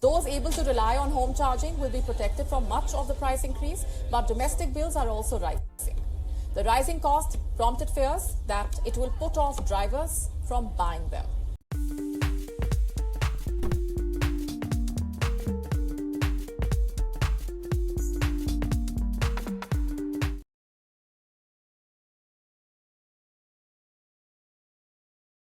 Those able to rely on home charging will be protected from much of the price increase, but domestic bills are also rising. The rising cost prompted fears that it will put off drivers from buying them.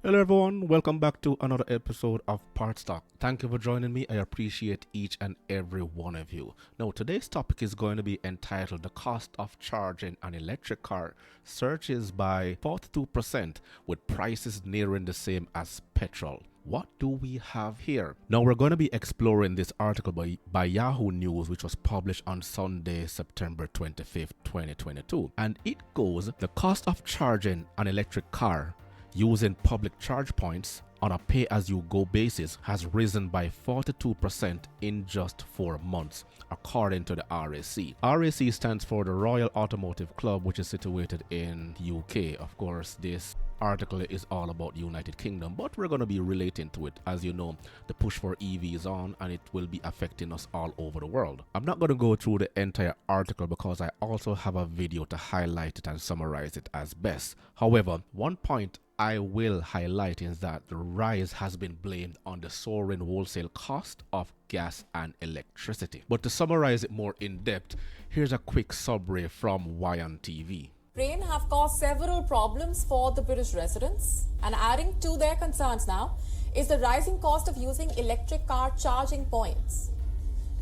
Hello everyone, welcome back to another episode of Part Stock. Thank you for joining me. I appreciate each and every one of you. Now today's topic is going to be entitled The Cost of Charging an Electric Car Surges by 42% with prices nearing the same as petrol. What do we have here? Now we're going to be exploring this article by Yahoo News, which was published on Sunday, September 25th, 2022. And it goes, the cost of charging an electric car using public charge points on a pay-as-you-go basis has risen by 42% in just 4 months, according to the RAC. RAC stands for the Royal Automotive Club, which is situated in UK. Of course, this article is all about United Kingdom, but we're going to be relating to it. As you know, the push for EV is on and it will be affecting us all over the world. I'm not going to go through the entire article because I also have a video to highlight it and summarize it as best. However, one point I will highlight is that the rise has been blamed on the soaring wholesale cost of gas and electricity. But to summarize it more in depth, here's a quick summary from YN TV. Rain have caused several problems for the British residents, and adding to their concerns now is the rising cost of using electric car charging points.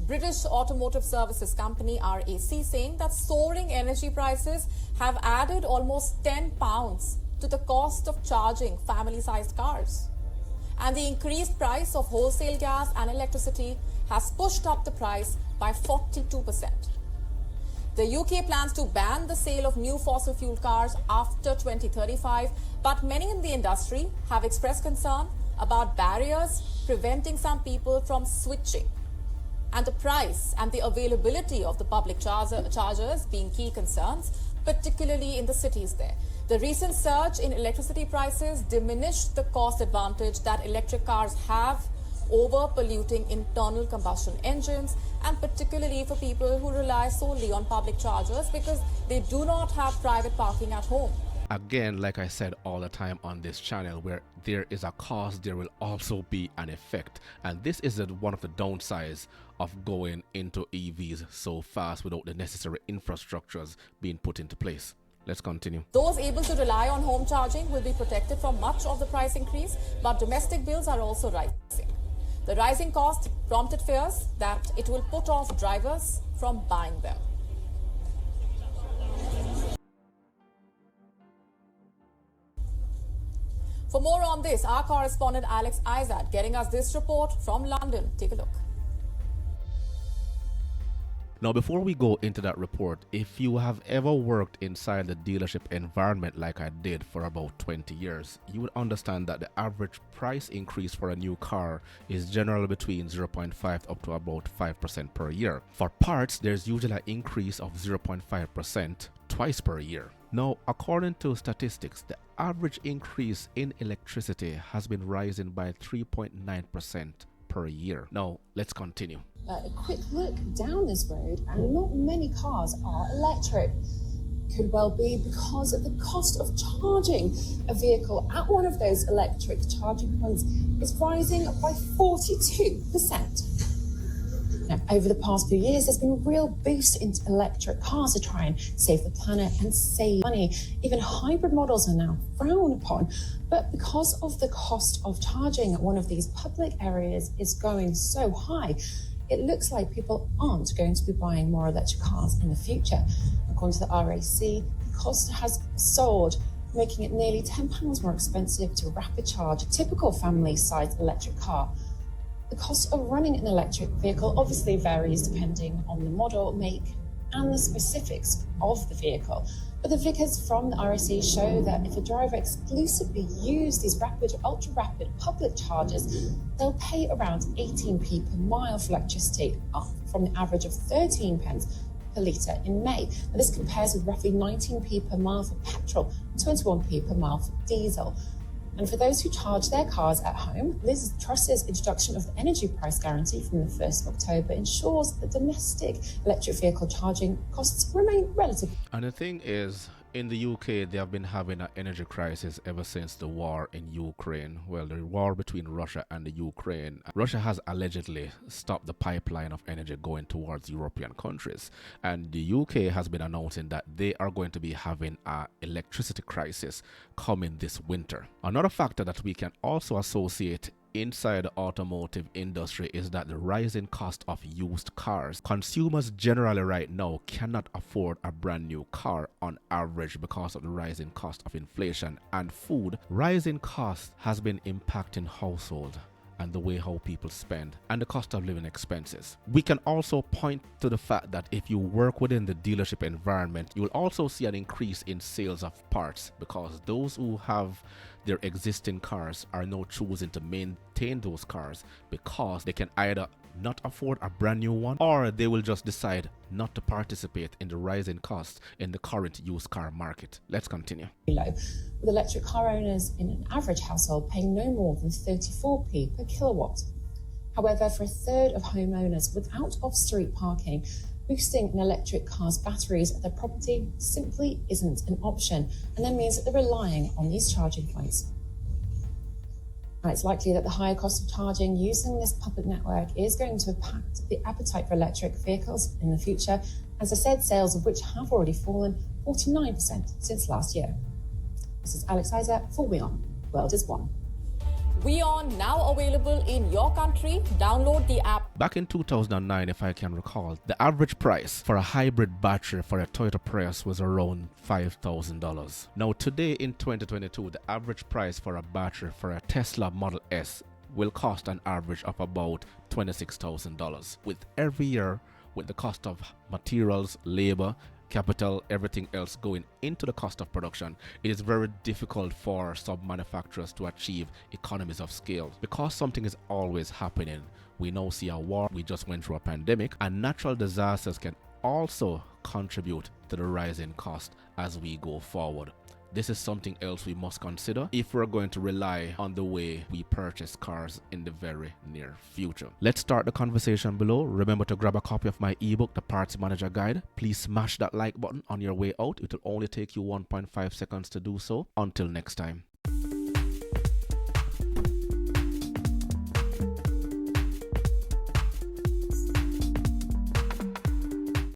British Automotive Services Company RAC saying that soaring energy prices have added almost £10 to the cost of charging family-sized cars. And the increased price of wholesale gas and electricity has pushed up the price by 42%. The UK plans to ban the sale of new fossil fuel cars after 2035, but many in the industry have expressed concern about barriers preventing some people from switching, and the price and the availability of the public chargers being key concerns, particularly in the cities there. The recent surge in electricity prices diminished the cost advantage that electric cars have over polluting internal combustion engines, and particularly for people who rely solely on public chargers because they do not have private parking at home. Again, like I said all the time on this channel, where there is a cause, there will also be an effect. And this is one of the downsides of going into EVs so fast without the necessary infrastructures being put into place. Let's continue. Those able to rely on home charging will be protected from much of the price increase, but domestic bills are also rising. The rising cost prompted fears that it will put off drivers from buying them. For more on this, our correspondent Alex Izad getting us this report from London. Take a look. Now, before we go into that report, if you have ever worked inside the dealership environment like I did for about 20 years, you would understand that the average price increase for a new car is generally between 0.5 up to about 5% per year. For parts, there's usually an increase of 0.5% twice per year. Now, according to statistics, the average increase in electricity has been rising by 3.9% per year. Now, let's continue. A quick look down this road, and not many cars are electric. Could well be because of the cost of charging a vehicle at one of those electric charging points is rising by 42%. Now, over the past few years, there's been a real boost into electric cars to try and save the planet and save money. Even hybrid models are now frowned upon. But because of the cost of charging at one of these public areas is going so high, it looks like people aren't going to be buying more electric cars in the future. According to the RAC, the cost has soared, making it nearly £10 more expensive to rapid charge a typical family-sized electric car. The cost of running an electric vehicle obviously varies depending on the model, make, and the specifics of the vehicle. But the figures from the RAC show that if a driver exclusively uses these rapid or ultra-rapid public chargers, they'll pay around 18p per mile for electricity, up from the average of 13 pence per litre in May. Now, this compares with roughly 19p per mile for petrol and 21p per mile for diesel. And for those who charge their cars at home, Liz Truss's introduction of the energy price guarantee from the 1st of October ensures that domestic electric vehicle charging costs remain relatively. And the thing is, in the UK, they have been having an energy crisis ever since the war in Ukraine. Well, the war between Russia and the Ukraine. Russia has allegedly stopped the pipeline of energy going towards European countries. And the UK has been announcing that they are going to be having an electricity crisis coming this winter. Another factor that we can also associate inside the automotive industry is that the rising cost of used cars. Consumers generally right now cannot afford a brand new car on average because of the rising cost of inflation and food. Rising cost has been impacting households and the way how people spend and the cost of living expenses. We can also point to the fact that if you work within the dealership environment, you will also see an increase in sales of parts because those who have their existing cars are now choosing to maintain those cars because they can either not afford a brand new one or they will just decide not to participate in the rising costs in the current used car market. Let's continue. Low, with electric car owners in an average household paying no more than 34p per kilowatt. However, for a third of homeowners without off-street parking, boosting an electric car's batteries at their property simply isn't an option, and that means that they're relying on these charging points. Now, it's likely that the higher cost of charging using this public network is going to impact the appetite for electric vehicles in the future. As I said, sales of which have already fallen 49% since last year. This is Alex Isa for WeOn. World is One. WeOn now available in your country. Download the app. Back in 2009, if I can recall, the average price for a hybrid battery for a Toyota Prius was around $5,000. Now today in 2022, the average price for a battery for a Tesla Model S will cost an average of about $26,000. With every year, with the cost of materials, labor, capital, everything else going into the cost of production, it is very difficult for sub-manufacturers to achieve economies of scale because something is always happening. We now see a war, we just went through a pandemic, and natural disasters can also contribute to the rising cost as we go forward. This is something else we must consider if we're going to rely on the way we purchase cars in the very near future. Let's start the conversation below. Remember to grab a copy of my ebook, The Parts Manager Guide. Please smash that like button on your way out. It will only take you 1.5 seconds to do so. Until next time.